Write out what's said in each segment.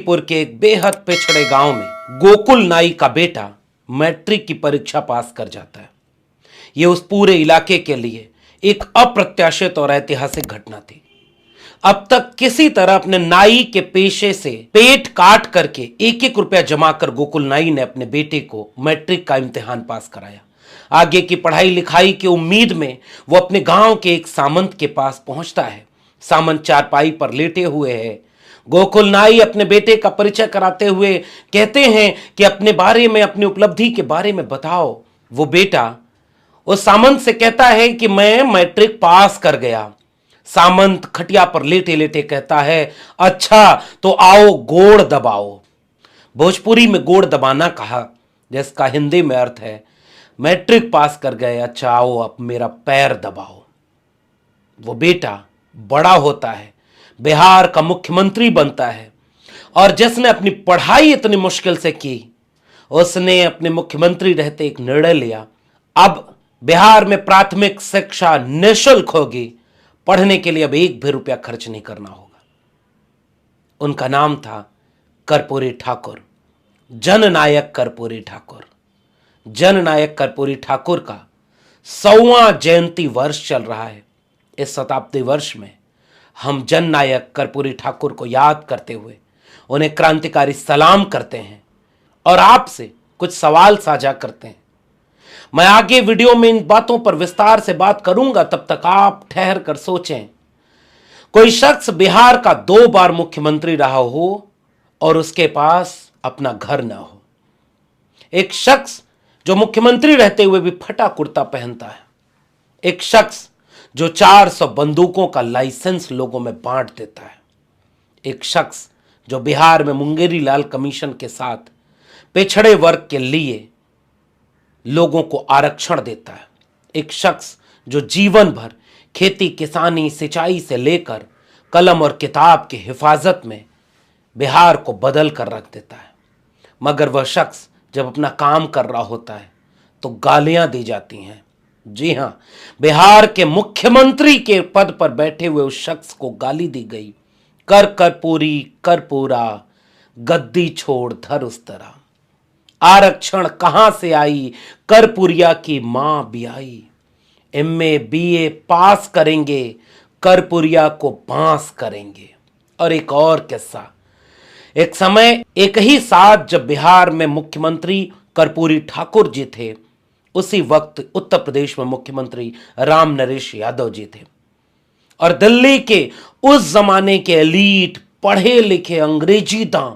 पुर के एक बेहद पिछड़े गांव में गोकुल नाई का बेटा मैट्रिक की परीक्षा पास कर जाता है। यह उस पूरे इलाके के लिए एक अप्रत्याशित और ऐतिहासिक घटना थी। अब तक किसी तरह अपने नाई के पेशे से पेट काट करके एक एक रुपया जमा कर गोकुल नाई ने अपने बेटे को मैट्रिक का इम्तिहान पास कराया। आगे की पढ़ाई लिखाई की उम्मीद में वो अपने गांव के एक सामंत के पास पहुंचता है। सामंत चारपाई पर लेटे हुए हैं। गोकुल नाई अपने बेटे का परिचय कराते हुए कहते हैं कि अपने बारे में, अपनी उपलब्धि के बारे में बताओ। वो बेटा उस सामंत से कहता है कि मैं मैट्रिक पास कर गया। सामंत खटिया पर लेटे लेटे कहता है, अच्छा तो आओ गोड़ दबाओ। भोजपुरी में गोड़ दबाना कहा, जिसका हिंदी में अर्थ है मैट्रिक पास कर गए, अच्छा आओ अब मेरा पैर दबाओ। वो बेटा बड़ा होता है, बिहार का मुख्यमंत्री बनता है, और जिसने अपनी पढ़ाई इतनी मुश्किल से की, उसने अपने मुख्यमंत्री रहते एक निर्णय लिया, अब बिहार में प्राथमिक शिक्षा निःशुल्क होगी, पढ़ने के लिए अब एक भी रुपया खर्च नहीं करना होगा। उनका नाम था कर्पूरी ठाकुर, जननायक कर्पूरी ठाकुर। जननायक कर्पूरी ठाकुर का 100वां जयंती वर्ष चल रहा है। इस शताब्दी वर्ष में हम जननायक कर्पूरी ठाकुर को याद करते हुए उन्हें क्रांतिकारी सलाम करते हैं और आपसे कुछ सवाल साझा करते हैं। मैं आगे वीडियो में इन बातों पर विस्तार से बात करूंगा, तब तक आप ठहर कर सोचें। कोई शख्स बिहार का 2 बार मुख्यमंत्री रहा हो और उसके पास अपना घर ना हो। एक शख्स जो मुख्यमंत्री रहते हुए भी फटा कुर्ता पहनता है। एक शख्स जो 400 बंदूकों का लाइसेंस लोगों में बांट देता है। एक शख्स जो बिहार में मुंगेरी लाल कमीशन के साथ पिछड़े वर्ग के लिए लोगों को आरक्षण देता है। एक शख्स जो जीवन भर खेती किसानी सिंचाई से लेकर कलम और किताब की हिफाजत में बिहार को बदल कर रख देता है। मगर वह शख्स जब अपना काम कर रहा होता है तो गालियां दी जाती हैं। जी हां, बिहार के मुख्यमंत्री के पद पर बैठे हुए उस शख्स को गाली दी गई, कर कर्पूरी कर पूरा, गद्दी छोड़ धर उस तरह। आरक्षण कहां से आई, करपुरिया की मां बियाई। एमए बीए पास करेंगे, करपुरिया को बांस करेंगे। और एक और किस्सा, एक समय एक ही साथ जब बिहार में मुख्यमंत्री कर्पूरी ठाकुर जी थे, उसी वक्त उत्तर प्रदेश में मुख्यमंत्री राम नरेश यादव जी थे। और दिल्ली के उस जमाने के एलीट पढ़े लिखे अंग्रेजीदां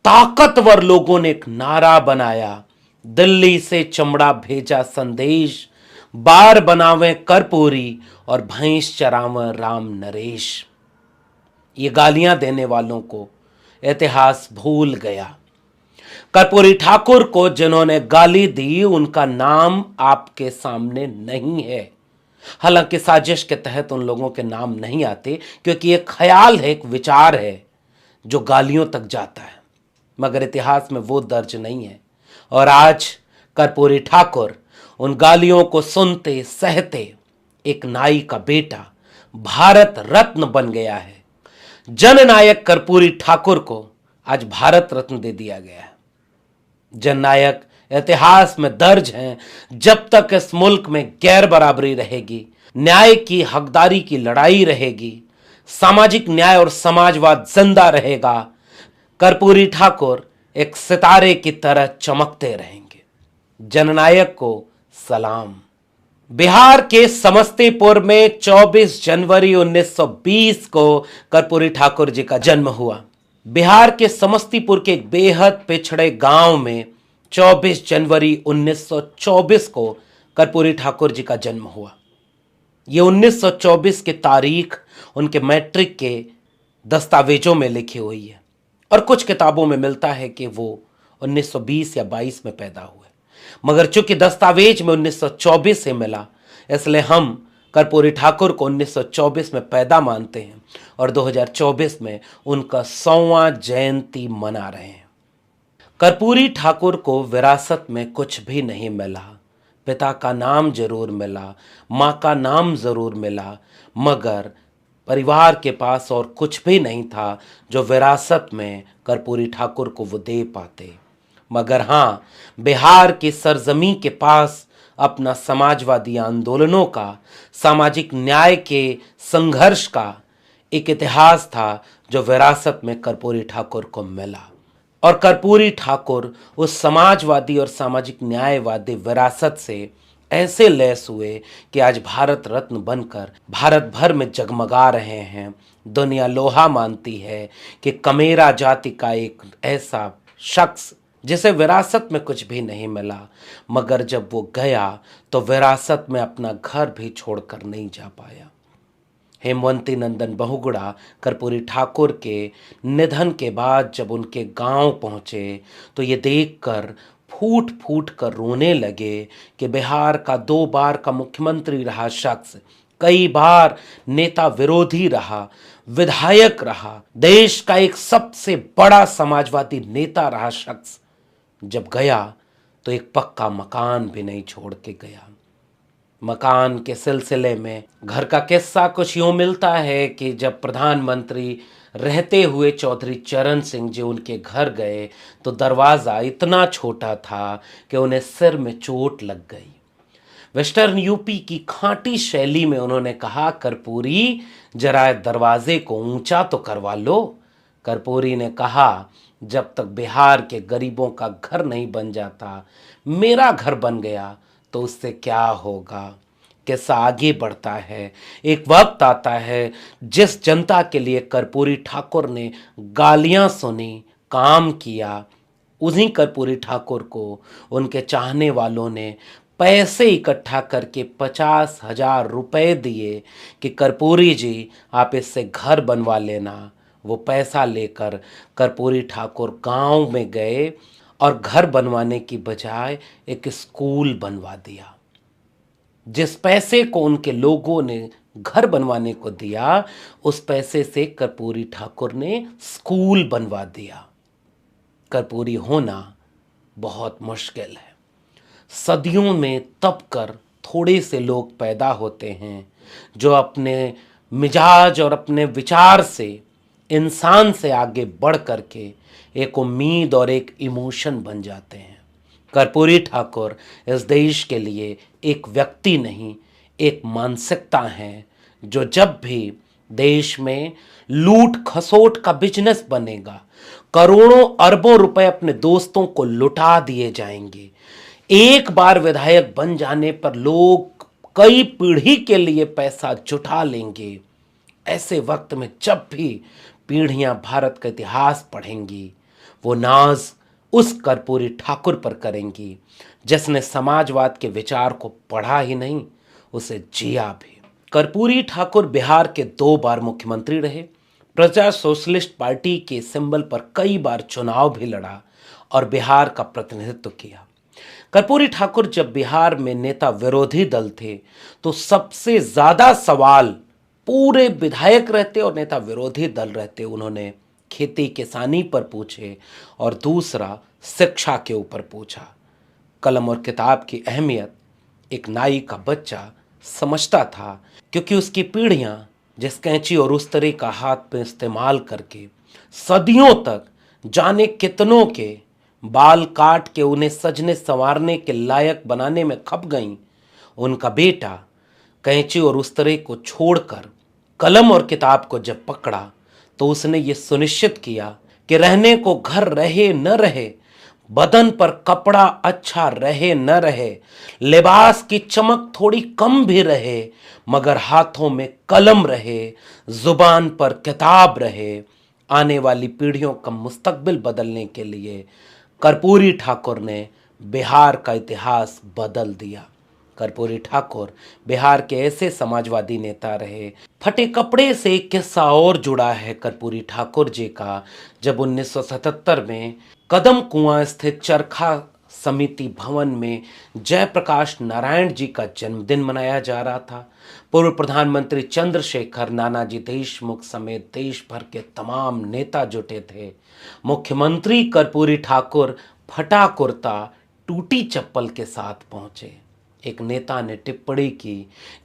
ताकतवर लोगों ने एक नारा बनाया, दिल्ली से चमड़ा भेजा संदेश, बार बनावे कर्पूरी और भैंस चरावे राम नरेश। ये गालियां देने वालों को इतिहास भूल गया। कर्पूरी ठाकुर को जिन्होंने गाली दी, उनका नाम आपके सामने नहीं है। हालांकि साजिश के तहत उन लोगों के नाम नहीं आते, क्योंकि एक ख्याल है, एक विचार है जो गालियों तक जाता है, मगर इतिहास में वो दर्ज नहीं है। और आज कर्पूरी ठाकुर उन गालियों को सुनते सहते एक नाई का बेटा भारत रत्न बन गया है। जननायक कर्पूरी ठाकुर को आज भारत रत्न दे दिया गया है। जननायक इतिहास में दर्ज हैं। जब तक इस मुल्क में गैर बराबरी रहेगी, न्याय की हकदारी की लड़ाई रहेगी, सामाजिक न्याय और समाजवाद जिंदा रहेगा, कर्पूरी ठाकुर एक सितारे की तरह चमकते रहेंगे। जननायक को सलाम। बिहार के समस्तीपुर में 24 जनवरी 1920 को कर्पूरी ठाकुर जी का जन्म हुआ। बिहार के समस्तीपुर के एक बेहद पिछड़े गांव में 24 जनवरी 1924 को कर्पूरी ठाकुर जी का जन्म हुआ। यह 1924 की तारीख उनके मैट्रिक के दस्तावेजों में लिखी हुई है, और कुछ किताबों में मिलता है कि वो 1920 या 22 में पैदा हुए, मगर चूंकि दस्तावेज में 1924 से मिला, इसलिए हम कर्पूरी ठाकुर को 1924 में पैदा मानते हैं और 2024 में उनका 100वां जयंती मना रहे हैं। कर्पूरी ठाकुर को विरासत में कुछ भी नहीं मिला। पिता का नाम जरूर मिला, मां का नाम जरूर मिला, मगर परिवार के पास और कुछ भी नहीं था जो विरासत में कर्पूरी ठाकुर को वो दे पाते। मगर हाँ, बिहार की सरजमी के पास अपना समाजवादी आंदोलनों का, सामाजिक न्याय के संघर्ष का एक इतिहास था जो विरासत में कर्पूरी ठाकुर को मिला। और कर्पूरी ठाकुर उस समाजवादी और सामाजिक न्यायवादी विरासत से ऐसे लैस हुए कि आज भारत रत्न बनकर भारत भर में जगमगा रहे हैं। दुनिया लोहा मानती है कि कमेरा जाति का एक ऐसा शख्स जिसे विरासत में कुछ भी नहीं मिला, मगर जब वो गया तो विरासत में अपना घर भी छोड़कर नहीं जा पाया। हेमवंती नंदन बहुगुणा कर्पूरी ठाकुर के निधन के बाद जब उनके गांव पहुंचे तो ये देखकर फूट फूट कर रोने लगे कि बिहार का 2 बार का मुख्यमंत्री रहा शख्स, कई बार नेता विरोधी रहा, विधायक रहा, देश का एक सबसे बड़ा समाजवादी नेता रहा शख्स, जब गया तो एक पक्का मकान भी नहीं छोड़ के गया। मकान के सिलसिले में घर का किस्सा कुछ यूं मिलता है कि जब प्रधानमंत्री रहते हुए चौधरी चरण सिंह जी उनके घर गए तो दरवाज़ा इतना छोटा था कि उन्हें सिर में चोट लग गई। वेस्टर्न यूपी की खांटी शैली में उन्होंने कहा, कर्पूरी जरा दरवाजे को ऊंचा तो करवा लो। कर्पूरी ने कहा, जब तक बिहार के गरीबों का घर नहीं बन जाता, मेरा घर बन गया तो उससे क्या होगा। किस्सा आगे बढ़ता है। एक वक्त आता है जिस जनता के लिए कर्पूरी ठाकुर ने गालियां सुनी, काम किया, उन्हीं कर्पूरी ठाकुर को उनके चाहने वालों ने पैसे इकट्ठा करके 50,000 रुपए दिए कि कर्पूरी जी आप इससे घर बनवा लेना। वो पैसा लेकर कर्पूरी ठाकुर गांव में गए और घर बनवाने की बजाय एक स्कूल बनवा दिया। जिस पैसे को उनके लोगों ने घर बनवाने को दिया, उस पैसे से कर्पूरी ठाकुर ने स्कूल बनवा दिया। कर्पूरी होना बहुत मुश्किल है। सदियों में तप कर थोड़े से लोग पैदा होते हैं जो अपने मिजाज और अपने विचार से इंसान से आगे बढ़ करके एक उम्मीद और एक इमोशन बन जाते हैं। कर्पूरी ठाकुर इस देश के लिए एक व्यक्ति नहीं, एक मानसिकता है जो जब भी देश में लूट खसोट का बिजनेस बनेगा, करोड़ों अरबों रुपए अपने दोस्तों को लुटा दिए जाएंगे। एक बार विधायक बन जाने पर लोग कई पीढ़ी के लिए पैसा जुटा लेंगे। ऐसे वक्त में जब भी पीढ़ियां भारत का इतिहास पढ़ेंगी, वो नाज उस कर्पूरी ठाकुर पर करेंगी जिसने समाजवाद के विचार को पढ़ा ही नहीं, उसे जिया भी। कर्पूरी ठाकुर बिहार के 2 बार मुख्यमंत्री रहे, प्रजा सोशलिस्ट पार्टी के सिंबल पर कई बार चुनाव भी लड़ा और बिहार का प्रतिनिधित्व किया। कर्पूरी ठाकुर जब बिहार में नेता विरोधी दल थे तो सबसे ज्यादा सवाल पूरे विधायक रहते और नेता विरोधी दल रहते उन्होंने खेती किसानी पर पूछे और दूसरा शिक्षा के ऊपर पूछा। कलम और किताब की अहमियत एक नाई का बच्चा समझता था, क्योंकि उसकी पीढ़ियां जिस कैंची और उस तरह का हाथ पे इस्तेमाल करके सदियों तक जाने कितनों के बाल काट के उन्हें सजने संवारने के लायक बनाने में खप गईं, उनका बेटा कैंची और उस तरह को छोड़कर कलम और किताब को जब पकड़ा तो उसने ये सुनिश्चित किया कि रहने को घर रहे न रहे, बदन पर कपड़ा अच्छा रहे न रहे, लिबास की चमक थोड़ी कम भी रहे, मगर हाथों में कलम रहे, जुबान पर किताब रहे। आने वाली पीढ़ियों का मुस्तकबिल बदलने के लिए कर्पूरी ठाकुर ने बिहार का इतिहास बदल दिया। कर्पूरी ठाकुर बिहार के ऐसे समाजवादी नेता रहे। फटे कपड़े से एक किस्सा और जुड़ा है कर्पूरी ठाकुर जी का। जब 1977 में कदम कुआं स्थित चरखा समिति भवन में जयप्रकाश नारायण जी का जन्मदिन मनाया जा रहा था, पूर्व प्रधानमंत्री चंद्रशेखर, नानाजी देशमुख समेत देश भर के तमाम नेता जुटे थे। मुख्यमंत्री कर्पूरी ठाकुर फटा कुर्ता टूटी चप्पल के साथ पहुंचे। एक नेता ने टिप्पणी की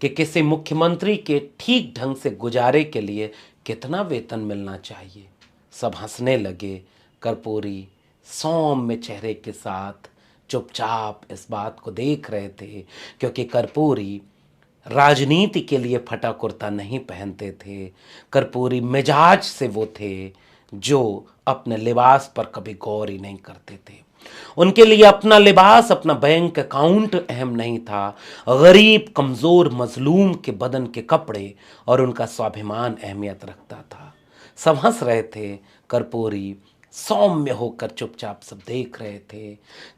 कि किसी मुख्यमंत्री के ठीक ढंग से गुजारे के लिए कितना वेतन मिलना चाहिए। सब हंसने लगे। कर्पूरी सौम्य चेहरे के साथ चुपचाप इस बात को देख रहे थे, क्योंकि कर्पूरी राजनीति के लिए फटा कुर्ता नहीं पहनते थे। कर्पूरी मिजाज से वो थे जो अपने लिबास पर कभी गौर ही नहीं करते थे। उनके लिए अपना लिबास, अपना बैंक अकाउंट अहम नहीं था। गरीब, कमजोर, मजलूम के बदन के कपड़े और उनका स्वाभिमान अहमियत रखता था। सब हंस रहे थे। कर्पूरी सौम्य होकर चुपचाप सब देख रहे थे।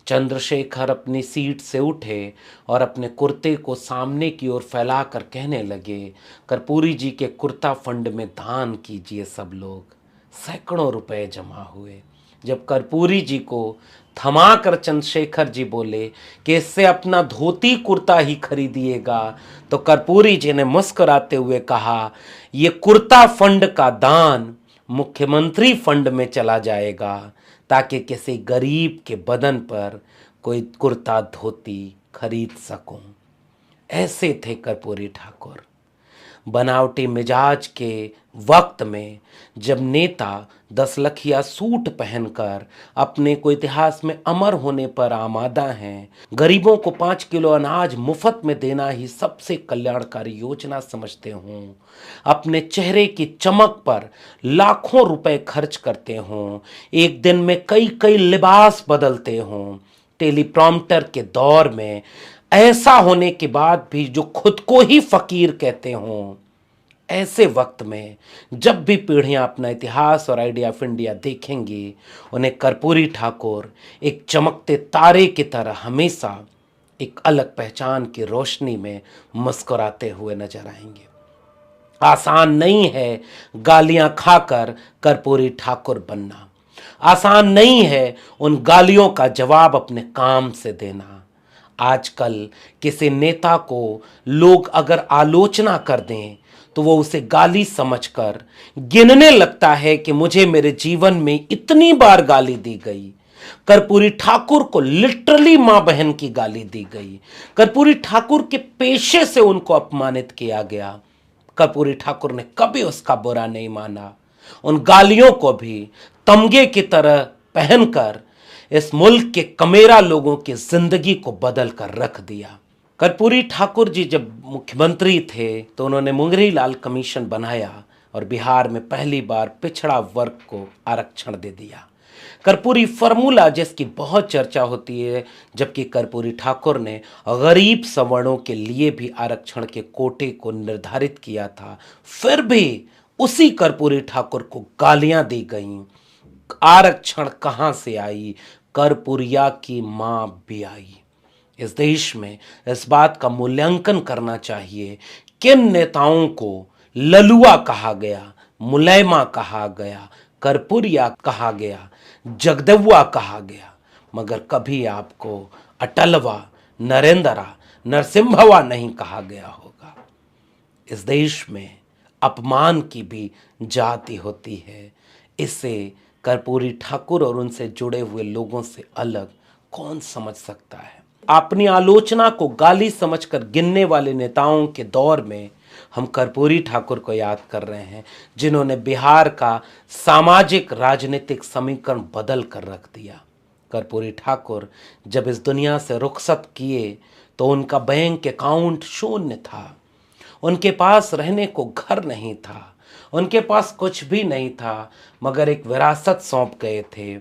चंद्रशेखर अपनी सीट से उठे और अपने कुर्ते को सामने की ओर फैलाकर कहने लगे, कर्पूरी जी के कुर्ता फंड में दान कीजिए सब लोग। सैकड़ों रुपए जमा हुए। जब कर्पूरी जी को थमाकर चंद्रशेखर जी बोले कि इससे अपना धोती कुर्ता ही खरीदिएगा, तो कर्पूरी जी ने मुस्कुराते हुए कहा, ये कुर्ता फंड का दान मुख्यमंत्री फंड में चला जाएगा, ताकि किसी गरीब के बदन पर कोई कुर्ता धोती खरीद सकूं। ऐसे थे कर्पूरी ठाकुर। बनावटी मिजाज के वक्त में जब नेता 10 लखिया सूट पहनकर अपने को इतिहास में अमर होने पर आमादा हैं, गरीबों को 5 किलो अनाज मुफ्त में देना ही सबसे कल्याणकारी योजना समझते हों, अपने चेहरे की चमक पर लाखों रुपए खर्च करते हों, एक दिन में कई कई लिबास बदलते हों, टेलीप्रॉम्प्टर के दौर में ऐसा होने के बाद भी जो खुद को ही फकीर कहते हों, ऐसे वक्त में जब भी पीढ़ियां अपना इतिहास और आइडिया ऑफ इंडिया देखेंगी, उन्हें कर्पूरी ठाकुर एक चमकते तारे की तरह हमेशा एक अलग पहचान की रोशनी में मुस्कुराते हुए नजर आएंगे। आसान नहीं है गालियां खाकर कर्पूरी ठाकुर बनना। आसान नहीं है उन गालियों का जवाब अपने काम से देना। आजकल किसी नेता को लोग अगर आलोचना कर दें तो वो उसे गाली समझकर गिनने लगता है कि मुझे मेरे जीवन में इतनी बार गाली दी गई। कर्पूरी ठाकुर को लिटरली मां बहन की गाली दी गई। कर्पूरी ठाकुर के पेशे से उनको अपमानित किया गया। कर्पूरी ठाकुर ने कभी उसका बुरा नहीं माना। उन गालियों को भी तमगे की तरह पहनकर इस मुल्क के कमेरा लोगों की जिंदगी को बदल कर रख दिया। कर्पूरी ठाकुर जी जब मुख्यमंत्री थे तो उन्होंने मुंगरी लाल कमीशन बनाया और बिहार में पहली बार पिछड़ा वर्ग को आरक्षण दे दिया। कर्पूरी फार्मूला जिसकी बहुत चर्चा होती है, जबकि कर्पूरी ठाकुर ने गरीब सवर्णों के लिए भी आरक्षण के कोटे को निर्धारित किया था, फिर भी उसी कर्पूरी ठाकुर को गालियां दी गईं। आरक्षण कहां से आई? कर्पूरिया की मां भी आई। इस देश में इस बात का मूल्यांकन करना चाहिए किन नेताओं को ललुआ कहा गया, मुलैमा कहा गया, कर्पूरिया कहा गया, जगदेवा कहा गया, मगर कभी आपको अटलवा, नरेंद्रा, नरसिम्हवा नहीं कहा गया होगा। इस देश में अपमान की भी जाति होती है। इसे कर्पूरी ठाकुर और उनसे जुड़े हुए लोगों से अलग कौन समझ सकता है? अपनी आलोचना को गाली समझकर गिनने वाले नेताओं के दौर में हम कर्पूरी ठाकुर को याद कर रहे हैं, जिन्होंने बिहार का सामाजिक राजनीतिक समीकरण बदल कर रख दिया। कर्पूरी ठाकुर जब इस दुनिया से रुखसत किए तो उनका बैंक अकाउंट शून्य था। उनके पास रहने को घर नहीं था, उनके पास कुछ भी नहीं था, मगर एक विरासत सौंप गए थे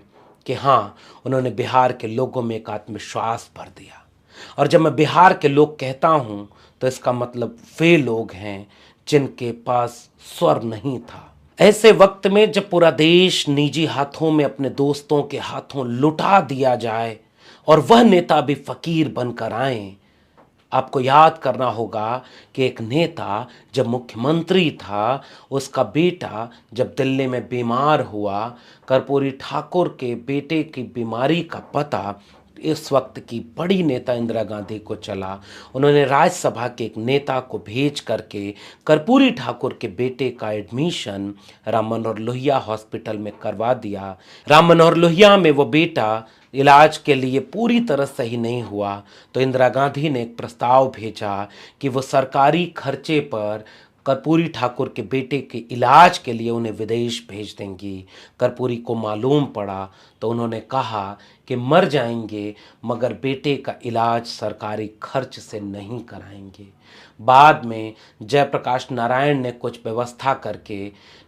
कि हाँ, उन्होंने बिहार के लोगों में एक आत्मविश्वास भर दिया। और जब मैं बिहार के लोग कहता हूँ तो इसका मतलब वे लोग हैं जिनके पास स्वर नहीं था। ऐसे वक्त में जब पूरा देश निजी हाथों में अपने दोस्तों के हाथों लुटा दिया जाए और वह नेता भी फकीर बनकर आए, आपको याद करना होगा कि एक नेता जब मुख्यमंत्री था, उसका बेटा जब दिल्ली में बीमार हुआ, कर्पूरी ठाकुर के बेटे की बीमारी का पता इस वक्त की बड़ी नेता इंदिरा गांधी को चला। उन्होंने राज्यसभा के एक नेता को भेज करके कर्पूरी ठाकुर के बेटे का एडमिशन राम मनोहर लोहिया हॉस्पिटल में करवा दिया। राम मनोहर लोहिया में वो बेटा इलाज के लिए पूरी तरह सही नहीं हुआ तो इंदिरा गांधी ने एक प्रस्ताव भेजा कि वो सरकारी खर्चे पर कर्पूरी ठाकुर के बेटे के इलाज के लिए उन्हें विदेश भेज देंगी। कर्पूरी को मालूम पड़ा तो उन्होंने कहा कि मर जाएंगे मगर बेटे का इलाज सरकारी खर्च से नहीं कराएंगे। बाद में जयप्रकाश नारायण ने कुछ व्यवस्था करके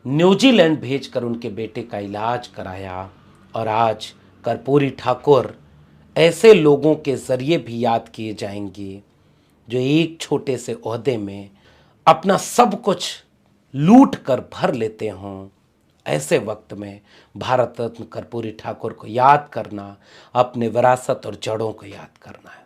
न्यूजीलैंड भेजकर उनके बेटे का इलाज कराया और आज कर्पूरी ठाकुर ऐसे लोगों के जरिए भी याद किए जाएंगे जो एक छोटे से ओहदे में अपना सब कुछ लूट कर भर लेते हों। ऐसे वक्त में भारत रत्न कर्पूरी ठाकुर को याद करना अपने विरासत और जड़ों को याद करना है।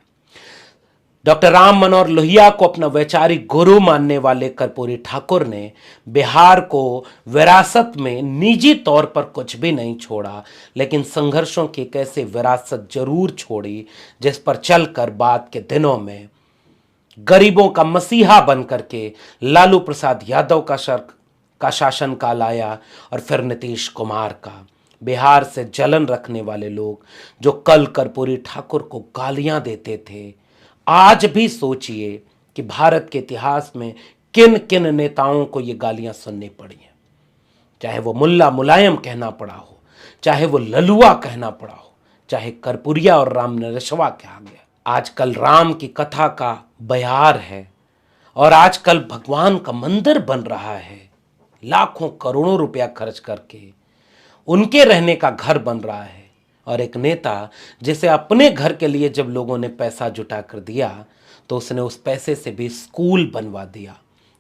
डॉक्टर राम मनोहर लोहिया को अपना वैचारिक गुरु मानने वाले कर्पूरी ठाकुर ने बिहार को विरासत में निजी तौर पर कुछ भी नहीं छोड़ा, लेकिन संघर्षों की एक ऐसी विरासत जरूर छोड़ी जिस पर चलकर बाद के दिनों में गरीबों का मसीहा बन करके लालू प्रसाद यादव का शासनकाल आया और फिर नीतीश कुमार का। बिहार से जलन रखने वाले लोग जो कल कर्पूरी ठाकुर को गालियां देते थे, आज भी सोचिए कि भारत के इतिहास में किन किन नेताओं को ये गालियां सुननी पड़ी हैं। चाहे वो मुल्ला मुलायम कहना पड़ा हो, चाहे वो ललुआ कहना पड़ा हो, चाहे कर्पूरिया और राम नरसवा कहा गया। आजकल राम की कथा का बयार है और आजकल भगवान का मंदिर बन रहा है। लाखों करोड़ों रुपया खर्च करके उनके रहने का घर बन रहा है और एक नेता जिसे अपने घर के लिए जब लोगों ने पैसा जुटा कर दिया तो उसने उस पैसे से भी स्कूल बनवा दिया,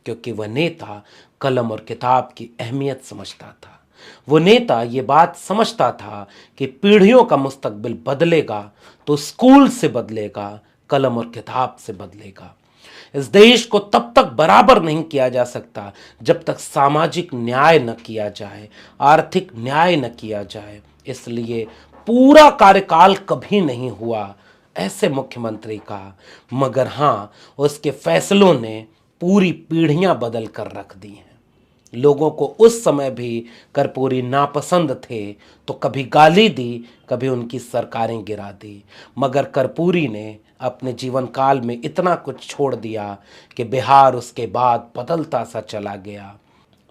क्योंकि वह नेता कलम और किताब की अहमियत समझता था। वो नेता ये बात समझता था कि पीढ़ियों का मुस्तकबिल बदलेगा तो स्कूल से बदलेगा, कलम और किताब से बदलेगा। इस देश को तब तक बराबर नहीं किया जा सकता जब तक सामाजिक न्याय न किया जाए, आर्थिक न्याय न किया जाए। इसलिए पूरा कार्यकाल कभी नहीं हुआ ऐसे मुख्यमंत्री का, मगर हाँ, उसके फैसलों ने पूरी पीढ़ियां बदल कर रख दी हैं। लोगों को उस समय भी कर्पूरी नापसंद थे तो कभी गाली दी, कभी उनकी सरकारें गिरा दी, मगर कर्पूरी ने अपने जीवन काल में इतना कुछ छोड़ दिया कि बिहार उसके बाद बदलता सा चला गया।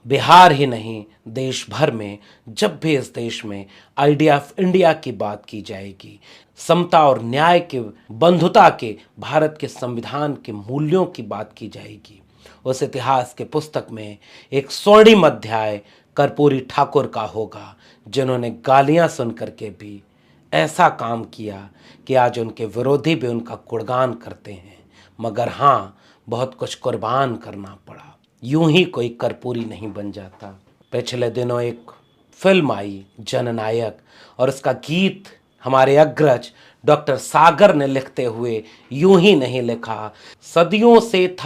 बिहार ही नहीं, देश भर में जब भी इस देश में आइडिया ऑफ इंडिया की बात की जाएगी, समता और न्याय के, बंधुता के, भारत के संविधान के मूल्यों की बात की जाएगी, उस इतिहास के पुस्तक में एक स्वर्णिम अध्याय कर्पूरी ठाकुर का होगा, जिन्होंने गालियां सुन करके भी ऐसा काम किया कि आज उनके विरोधी भी उनका गुणगान करते हैं। मगर हाँ, बहुत कुछ कुर्बान करना पड़ा। यूं ही कोई कर्पूरी नहीं बन जाता। पिछले दिनों एक फिल्म आई जननायक और उसका गीत हमारे अग्रज डॉक्टर सागर ने लिखते हुए यूं ही नहीं लिखा, सदियों से था